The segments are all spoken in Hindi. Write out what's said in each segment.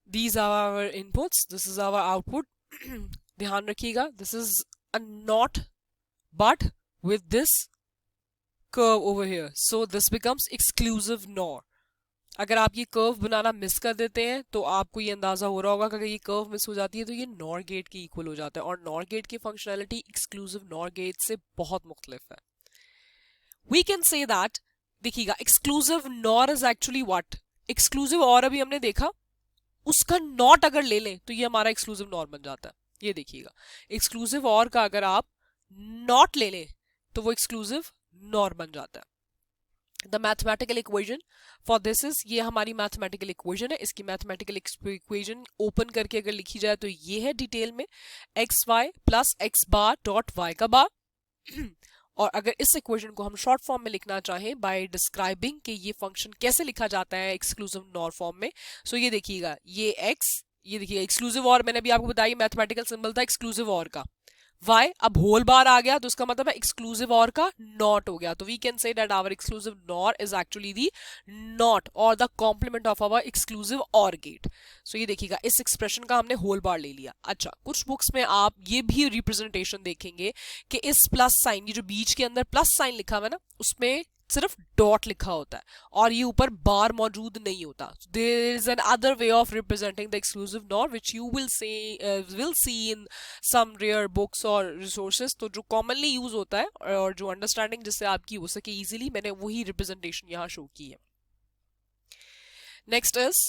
these are our inputs, this is our output. ध्यान रखिएगा, this is a not but with this curve over here, so this becomes exclusive NOR. अगर आप ये कर्व बनाना मिस कर देते हैं तो आपको ये अंदाजा हो रहा होगा कि अगर ये कर्व मिस हो जाती है तो ये नॉर गेट के इक्वल हो जाता है, और नॉर गेट की फंक्शनैलिटी एक्सक्लूसिव नॉर गेट से बहुत मुख्तलिफ है. वी कैन से दैट, देखिएगा, exclusive nor is actually what, exclusive और अभी हमने देखा, उसका नॉट अगर ले लें तो ये हमारा एक्सक्लूसिव नॉर बन जाता है. ये देखिएगा, एक्सक्लूसिव और का अगर आप नॉट ले लें तो वो एक्सक्लूसिव नॉर बन जाता है. The mathematical equation for this is, ये हमारी मैथमेटिकल इक्वेशन है. इसकी मैथमेटिकल इक्वेशन ओपन करके अगर लिखी जाए तो ये है डिटेल में X Y plus x bar dot Y का बार. और अगर इस इक्वेशन को हम शॉर्ट फॉर्म में लिखना चाहें बाय डिस्क्राइबिंग कि ये फंक्शन कैसे लिखा जाता है एक्सक्लूसिव नॉर फॉर्म में, सो ये देखिएगा, ये एक्स, ये देखिएगा एक्सक्लूसिव और, मैंने भी आपको बताया मैथमेटिकल सिंबल था एक्सक्लूसिव और का. y अब होल बार आ गया तो इसका मतलब है एक्सक्लूसिव और का नॉट हो गया. तो we can say that our exclusive nor is actually the not or the complement of our exclusive or gate. So ये देखिएगा, इस एक्सप्रेशन का हमने होल बार ले लिया. अच्छा, कुछ बुक्स में आप ये भी रिप्रेजेंटेशन देखेंगे कि इस प्लस साइन, ये जो बीच के अंदर प्लस साइन लिखा हुआ है ना, उसमें सिर्फ डॉट लिखा होता है और ये ऊपर बार मौजूद नहीं होता. There is another way of representing the exclusive nor which you will see in some rare books और रिसोर्सेज. तो जो कॉमनली यूज होता है और जो अंडरस्टैंडिंग जिससे आपकी हो सके इजीली, मैंने वही रिप्रेजेंटेशन यहाँ शो की है. नेक्स्ट इज,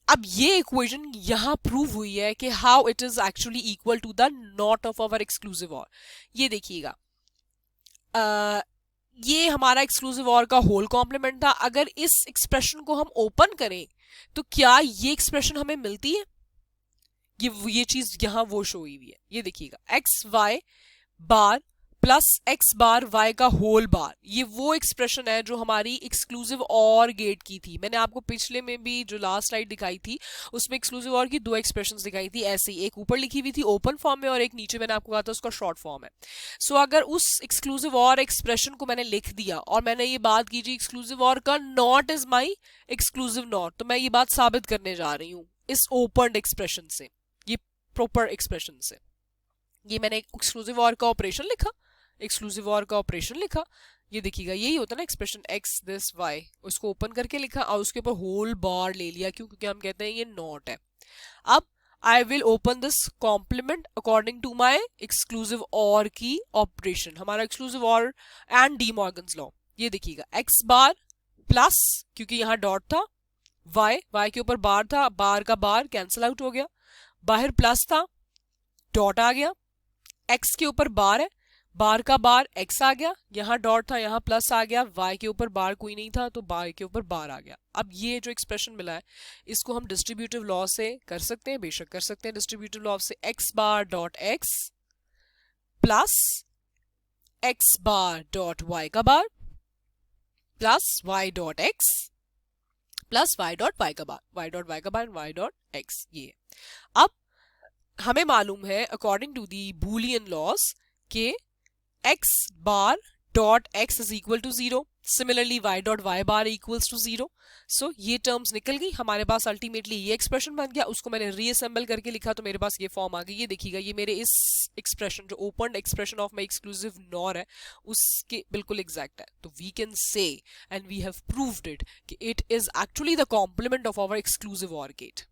अब ये इक्वेशन यहां प्रूव हुई है कि how it is actually equal to the not of our exclusive or. ये देखिएगा, ये हमारा एक्सक्लूसिव और का होल कॉम्प्लीमेंट था. अगर इस एक्सप्रेशन को हम ओपन करें तो क्या ये एक्सप्रेशन हमें मिलती है? ये चीज यहां वो शो हुई है. ये देखिएगा, एक्स वाई बार प्लस एक्स बार वाई का होल बार, ये वो एक्सप्रेशन है जो हमारी एक्सक्लूसिव और गेट की थी. मैंने आपको पिछले में भी जो लास्ट स्लाइड दिखाई थी उसमें एक्सक्लूसिव और की दो एक्सप्रेशंस दिखाई थी ऐसे ही, एक ऊपर लिखी हुई थी ओपन फॉर्म में और एक नीचे मैंने आपको कहा था उसका शॉर्ट फॉर्म है. सो अगर उस एक्सक्लूसिव और एक्सप्रेशन को मैंने लिख दिया और मैंने ये बात की जी एक्सक्लूसिव और का not is my exclusive not, तो मैं ये बात साबित करने जा रही हूं इस ओपन एक्सप्रेशन से, ये प्रॉपर एक्सप्रेशन से. ये मैंने एक्सक्लूसिव और का ऑपरेशन लिखा, एक्सक्लूसिव और का ऑपरेशन लिखा. ये देखिएगा, यही होता है ना एक्सप्रेशन एक्स दिस वाई, उसको ओपन करके लिखा और उसके ऊपर होल बार ले लिया. क्यों? क्योंकि हम कहते हैं ये नॉट है. अब I will open this complement according to my exclusive or की ऑपरेशन, हमारा एक्सक्लूसिव और एंड डी मॉर्गन्स लॉ. ये देखिएगा, एक्स बार प्लस, क्योंकि यहाँ डॉट था, वाई के ऊपर बार था, बार का बार कैंसिल आउट हो गया, बाहर प्लस था, डॉट आ गया, एक्स के ऊपर बार है, बार का बार एक्स आ गया, यहाँ डॉट था यहाँ प्लस आ गया, वाई के ऊपर बार कोई नहीं था तो वाई के ऊपर बार आ गया. अब ये जो एक्सप्रेशन मिला है इसको हम डिस्ट्रीब्यूटिव लॉ से कर सकते हैं, बेशक कर सकते हैं. डिस्ट्रीब्यूटिव लॉ से X bar dot X plus x bar dot Y का bar plus Y dot X plus Y dot Y का बार, वाई डॉट वाई का बार, वाई डॉट एक्स. ये अब हमें मालूम है according to the Boolean laws के x bar dot x is equal to zero, similarly y dot y bar equals to zero. So ये टर्म्स निकल गई हमारे पास, अल्टीमेटली ये एक्सप्रेशन बन गया. उसको मैंने रीअसेंबल करके लिखा तो मेरे पास ये फॉर्म आ गई. ये देखिएगा, ये मेरे इस एक्सप्रेशन जो open expression of my exclusive nor है उसके बिल्कुल एग्जैक्ट है. तो we can say and we have proved it कि it is actually the complement of our exclusive or gate.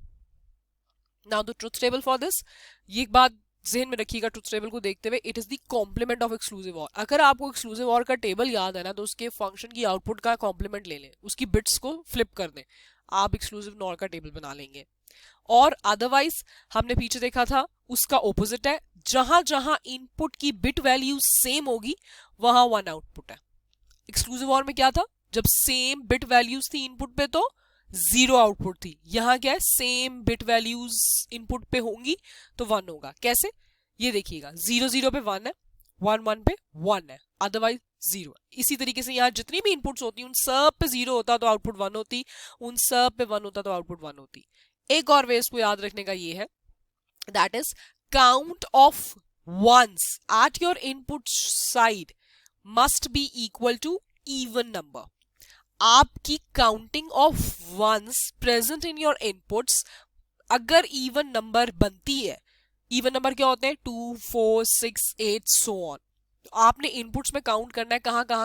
Now the truth table for this, ये एक बात ज़हन में रखिएगा ट्रुथ टेबल को देखते हुए, it is the complement of exclusive or. अगर आपको एक्सक्लूसिव और का टेबल याद है ना तो उसके फंक्शन की आउटपुट का कॉम्प्लीमेंट ले लें, उसकी बिट्स को फ्लिप कर दें, आप एक्सक्लूसिव नॉर का टेबल बना लेंगे. और अदरवाइज हमने पीछे देखा था उसका ऑपोजिट है, जहां जहां इनपुट की बिट वैल्यू सेम होगी वहां वन आउटपुट है. एक्सक्लूसिव और में क्या था, जब सेम बिट वैल्यूज थी इनपुट पे तो जीरो आउटपुट थी. यहां क्या है, सेम बिट वैल्यूज इनपुट पे होंगी तो वन होगा. कैसे? ये देखिएगा, जीरो जीरो पे वन है, वन वन पे वन है, अदरवाइज जीरो है. इसी तरीके से यहाँ जितनी भी इनपुट्स होती उन सब पे जीरो होता तो आउटपुट वन होती, उन सब पे वन होता तो आउटपुट वन होती. एक और वे इसको याद रखने का ये है, that is count of ones at your input side must be equal to even number. आपकी counting of ones present in your inputs अगर इवन नंबर बनती है, इवन नंबर क्या होते हैं 2 4 6 8 सो ऑन, आपने इनपुट्स में काउंट करना है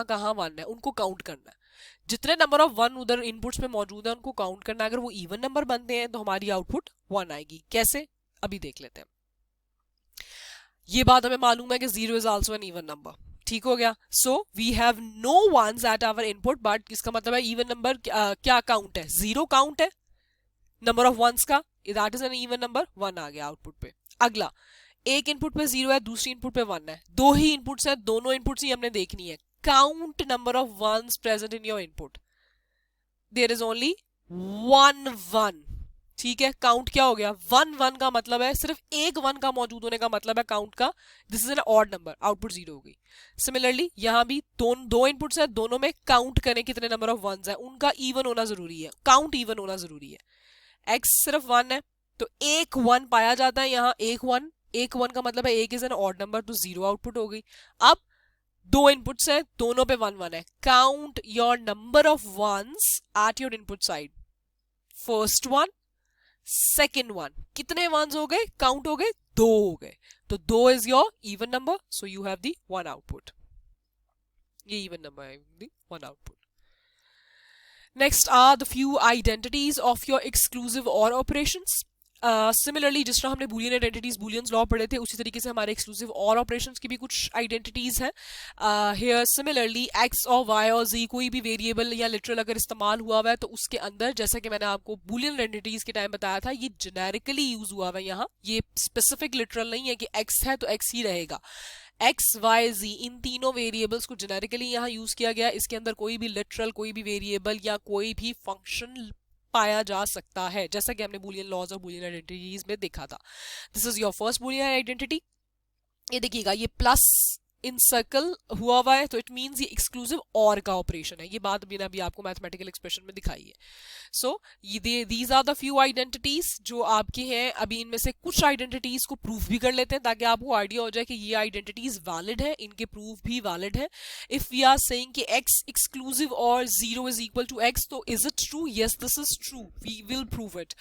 कहाँ वन है उनको काउंट करना है, जितने नंबर ऑफ वन उधर इनपुट्स में मौजूद है उनको काउंट करना है। अगर वो इवन नंबर बनते हैं तो हमारी आउटपुट 1 आएगी। कैसे, अभी देख लेते हैं। ये बात हमें मालूम है कि 0 is also an even number, ठीक हो गया। So we have no ones at our input, but इसका मतलब है इवन नंबर क्या काउंट है, 0 काउंट है नंबर ऑफ वंस का, that is an even number, 1 आ गया आउटपुट पे। अगला, एक इनपुट पे 0 है, दूसरी इनपुट पे 1 है, दो ही इनपुट्स है, दोनों इनपुट्स ही हमने देखनी है। Count number of ones present in your input, there is only 1 1, ठीक है। काउंट क्या हो गया, 1 1 का मतलब है सिर्फ एक 1 का मौजूद होने का मतलब है काउंट का, this is an odd number, output 0 हो गई। सिमिलरली यहां भी दो इनपुट्स है, दोनों में काउंट करें कितने नंबर ऑफ वंस है, उनका इवन होना जरूरी है, काउंट इवन होना जरूरी है। x सिर्फ 1 है तो एक 1 पाया जाता है, यहाँ एक 1 का मतलब है एक इज एन ऑड नंबर, तो 0 आउटपुट हो गई। अब दो इनपुट्स है, दोनों पे 1 1 है, count your number of ones at your input side, first one second one, कितने वंस हो गए, काउंट हो गए, दो हो गए, तो 2 is your even number, so you have the 1 output, ये इवन नंबर है, the 1 output. Next are the few identities of your exclusive OR operations. Similarly, जिस तरह हमने boolean identities, booleans law पढ़े थे, उसी तरीके से हमारे exclusive OR operations की भी कुछ identities हैं। Here similarly x और y और z कोई भी variable या literal अगर इस्तेमाल हुआ हुआ है तो उसके अंदर, जैसा कि मैंने आपको boolean identities के टाइम बताया था, ये generically use हुआ हुआ है यहाँ, ये specific literal नहीं है कि x है तो x ही रहेगा। एक्स वाई जी इन तीनों वेरिएबल्स को जेनेरिकली यहाँ यूज किया गया, इसके अंदर कोई भी लिटरल, कोई भी वेरिएबल या कोई भी फंक्शन पाया जा सकता है, जैसा कि हमने बूलियन लॉज और बूलियन आइडेंटिटीज में देखा था। This is your first Boolean identity. ये देखिएगा, ये प्लस इन सर्कल हुआ हुआ है तो इट मींस ये एक्सक्लूसिव और का ऑपरेशन है, ये बात मैंने अभी आपको मैथमेटिकल एक्सप्रेशन में दिखाई है। So these are the few identities जो आपकी हैं। अभी इनमें से कुछ आइडेंटिटीज को प्रूफ भी कर लेते हैं ताकि आपको आइडिया हो जाए कि ये आइडेंटिटीज वैलिड है, इनके प्रूफ भी वैलिड है। इफ वी आर सेइंग कि x exclusive or 0 is equal to x, तो is it true? Yes, this is true, we will prove it.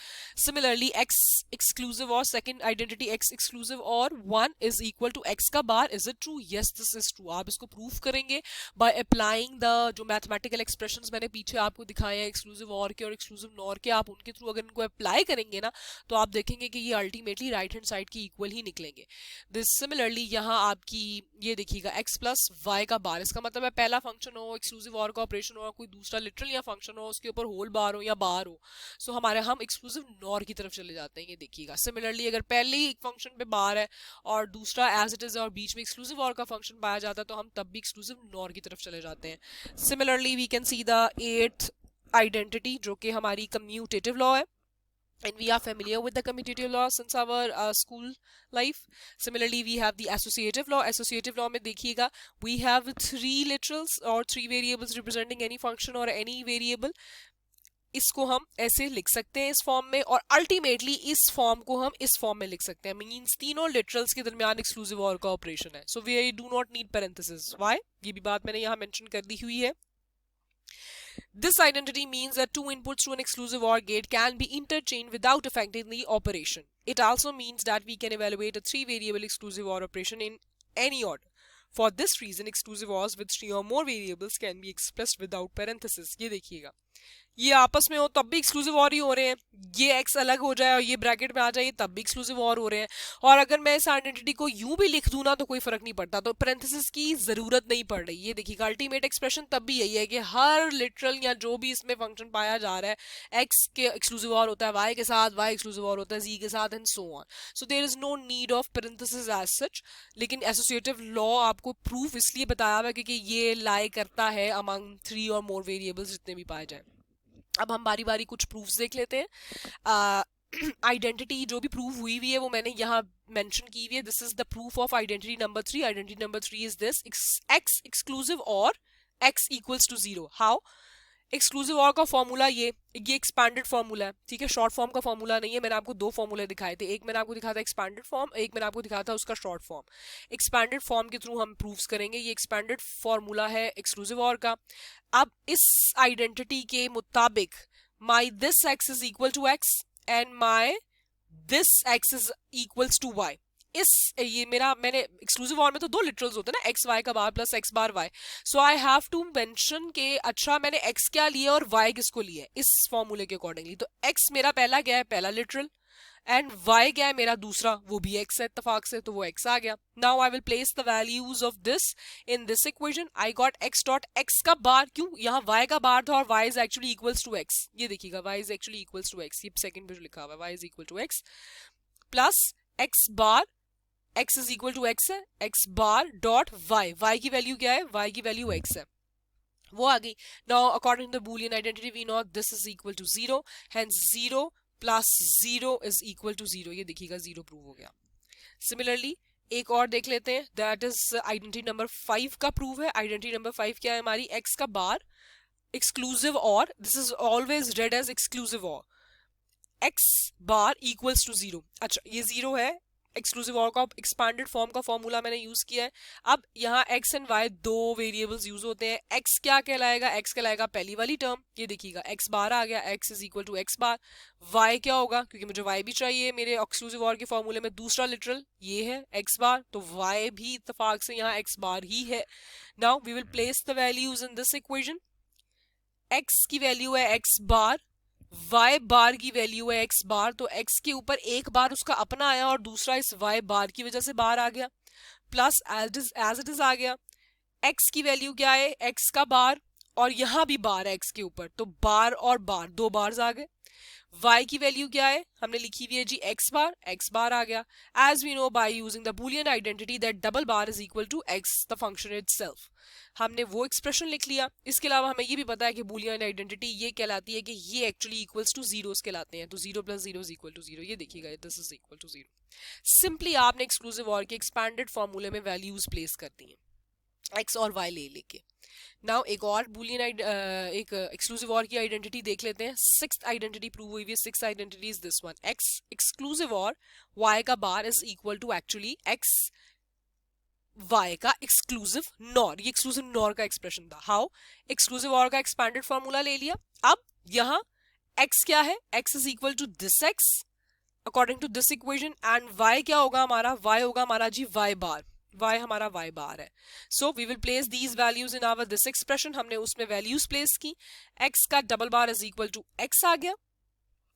Similarly x exclusive or second identity x exclusive or 1 is equal to x का bar, is it true? Yes, this is true. आप इसको प्रूफ करेंगे बाय अप्लाइंग द जो मैथमेटिकल एक्सप्रेशंस मैंने पीछे आपको दिखाए हैं एक्सक्लूसिव और के और एक्सक्लूसिव नॉर के, आप उनके थ्रू अगर इनको अप्लाई करेंगे ना तो आप देखेंगे कि ये अल्टीमेटली राइट हैंड साइड की इक्वल ही निकलेंगे। दिस सिमिलरली यहाँ आपकी ये देखिएगा x प्लस वाई का बार, इसका मतलब है पहला फंक्शन हो, एक्सक्लूसिव और का ऑपरेशन हो, कोई दूसरा लिटरल या फंक्शन हो, उसके ऊपर होल बार हो या बार हो, सो हमारे हम एक्सक्लूसिव नॉर की तरफ चले जाते हैं। ये देखिएगा, सिमिलरली अगर पहले ही एक फंक्शन पे बार है और दूसरा एज इट इज और बीच में एक्सक्लूसिव और का फंक्शन पाया जाता है तो हम तब भी एक्सक्लूसिव नॉर की तरफ चले जाते हैं। Similarly we can see the 8th identity जो कि हमारी कम्यूटेटिव लॉ है, and we are familiar with the commutative law since our school life. Similarly we have the associative law. Associative law में देखिएगा, we have 3 literals or 3 variables representing any function or any variable. इसको हम ऐसे लिख सकते हैं इस फॉर्म में, और अल्टीमेटली इस फॉर्म को हम इस फॉर्म में लिख सकते हैं, मींस तीनों लिटरल्स के दरमियान एक्सक्लूसिव और का ऑपरेशन है। So we do not need parenthesis. Why? ये भी बात मैंने यहाँ मेंशन कर दी हुई है। This identity means that two inputs to an exclusive OR gate can be interchanged without affecting the operation. It also means that we can evaluate a 3-variable exclusive OR operation in any order. For this reason, exclusive ORs with 3 or more variables can be expressed without parenthesis. ये देखिएगा, ये आपस में हो तब भी एक्सक्लूसिव और ही हो रहे हैं, ये x अलग हो जाए और ये ब्रैकेट में आ जाए तब भी एक्सक्लूसिव और हो रहे हैं, और अगर मैं इस आइडेंटिटी को यूं भी लिख दूं ना तो कोई फर्क नहीं पड़ता, तो पैरेंथेसिस की जरूरत नहीं पड़ रही। ये देखिएगा, अल्टीमेट एक्सप्रेशन तब भी यही है कि हर लिटरल या जो भी इसमें फंक्शन पाया जा रहा है x के एक्सक्लूसिव और होता है y के साथ, y एक्सक्लूसिव और होता है z के साथ, and so on. So there is no need of parenthesis as such. लेकिन एसोसिएटिव लॉ आपको प्रूफ इसलिए बताया हुआ है क्योंकि ये लाई करता है अमंग 3 और मोर वेरिएबल्स जितने भी पाए जाए। अब हम बारी बारी कुछ प्रूफ्स देख लेते हैं। आइडेंटिटी जो भी प्रूव हुई हुई है वो मैंने यहाँ मेंशन की हुई है। This is the proof of identity number 3। Identity number 3 is this: x exclusive or x equals to 0। How? Exclusive or का फॉर्मूला ये एक्सपैंडेड फॉर्मूला है, ठीक है, शॉर्ट फॉर्म का फॉर्मूला नहीं है। मैंने आपको दो फॉर्मूले दिखाए थे, एक मैंने आपको दिखाया था एक्सपैंडेड फॉर्म, एक मैंने आपको दिखाया था उसका शॉर्ट फॉर्म। एक्सपैंडेड फॉर्म के थ्रू हम प्रूव्स करेंगे। ये एक्सपैंडेड फॉर्मूला है एक्सक्लूसिव और का। अब इस आइडेंटिटी के मुताबिक my this x is equal to x and my this x is equals to y. ये मेरा, मैंने एक्सक्लूसिव और में तो दो लिटरल्स होते हैं ना, एक्स वाई का bar plus x bar y. So I have to mention के अच्छा मैंने एक्स क्या लिया और वाई किसको लिया है इस फॉर्मूले के अकॉर्डिंगली। तो एक्स मेरा पहला क्या है, पहला लिटरल, एंड वाई क्या है मेरा दूसरा, वो भी एक्स है इत्तेफाक से, तो वो एक्स आ गया। Now I will place the values of this in this equation. I got x dot x का बार, क्यों यहाँ वाई का बार था और y is actually equals to x. ये देखिएगा y is actually equals to x, ये सेकंड पे जो लिखा हुआ है y is equal to x plus x bar, x is equal to x है, x bar dot y, y की वैल्यू क्या है, y की वैल्यू x है, वो आ गई। Now according to the Boolean identity we know this is equal to 0, hence 0 plus 0 is equal to 0। ये देखिएगा 0 प्रूव हो गया। सिमिलरली एक और देख लेते हैं, दैट इज आइडेंटिटी नंबर 5 का प्रूव है। आइडेंटिटी नंबर 5 क्या है हमारी, x का bar exclusive or, this is always read as exclusive or, x bar equals to 0। अच्छा ये 0 है, एक्सक्लूसिव और का एक्सपैंडेड फॉर्म का फॉर्मूला मैंने यूज किया है। अब यहाँ x एंड y दो वेरिएबल्स यूज होते हैं। x क्या कहलाएगा, x कहलाएगा पहली वाली टर्म, ये देखिएगा x बार आ गया, x is equal to x bar. y क्या होगा, क्योंकि मुझे y भी चाहिए मेरे एक्सक्लूसिव और के फॉर्मूले में, दूसरा लिटरल ये है x बार, तो y भी इत्तेफाक से यहाँ x बार ही है। Now we will place the values in this equation. x की वैल्यू है x बार, y बार की वैल्यू है x बार, तो x के ऊपर एक बार उसका अपना आया और दूसरा इस y बार की वजह से बार आ गया, प्लस एज इट इज आ गया। x की वैल्यू क्या है, x का बार, और यहां भी बार है x के ऊपर, तो बार और बार दो बार्स आ गए। y की वैल्यू क्या है, हमने लिखी हुई है जी x बार आ गया। As we know by using the Boolean identity that double bar is equal to x the function itself, हमने वो एक्सप्रेशन लिख लिया। इसके अलावा हमें ये भी पता है कि बूलियन आइडेंटिटी ये कहलाती है कि ये एक्चुअली इक्वल्स टू जीरोस कहलाते हैं, तो 0 प्लस 0 इज इक्वल टू 0। ये देखिएगा this is equal to 0। Simply आपने एक्सक्लूसिव और के एक्सपैंडेड फॉर्मूले में वैल्यूज प्लेस करती हैं x और y ले लेके। नाउ एक और बूलियन एक एक्सक्लूसिव और की आइडेंटिटी देख लेते हैं। सिक्स्थ आइडेंटिटी प्रूव हुई है, sixth identity is this one, x exclusive or y का bar is equal to actually x y का एक्सक्लूसिव नॉर। ये एक्सक्लूसिव नॉर का एक्सप्रेशन था। हाउ, एक्सक्लूसिव और का एक्सपैंडेड फॉर्मूला ले लिया। अब यहाँ x क्या है, x is equal to this x according to this equation, and y क्या होगा हमारा, y होगा हमारा जी y बार, y हमारा y बार है। So we will place these values in our this expression. हमने उसमें वैल्यूज प्लेस की, x का double bar is equal to x आ गया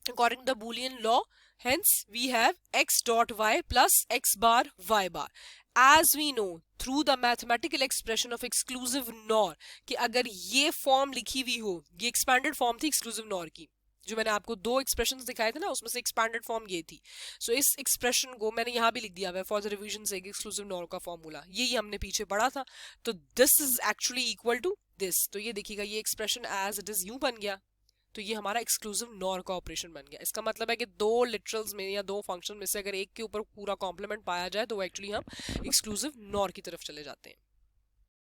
according to the Boolean law, hence we have x dot y plus x bar y bar. As we know through the mathematical expression of exclusive NOR कि अगर ये फॉर्म लिखी हुई हो, ये एक्सपैंडेड फॉर्म थी एक्सक्लूसिव नॉर की, जो मैंने आपको दो एक्सप्रेशंस दिखाए थे ना, उसमें से एक्सपैंडेड फॉर्म ये थी। सो इस एक्सप्रेशन को मैंने यहाँ भी लिख दिया है फॉर द रिवीजन से, एक्सक्लूसिव नॉर का फॉर्मूला ये हमने पीछे पढ़ा था, तो this is actually equal to this. तो ये देखिएगा ये एक्सप्रेशन एज इट इज यूं बन गया, तो ये हमारा एक्सक्लूसिव नॉर का ऑपरेशन बन गया। इसका मतलब है कि दो लिटरल्स में या दो फंक्शन में से अगर एक के ऊपर पूरा कॉम्प्लीमेंट पाया जाए तो वो एक्चुअली हम एक्सक्लूसिव नॉर की तरफ चले जाते हैं।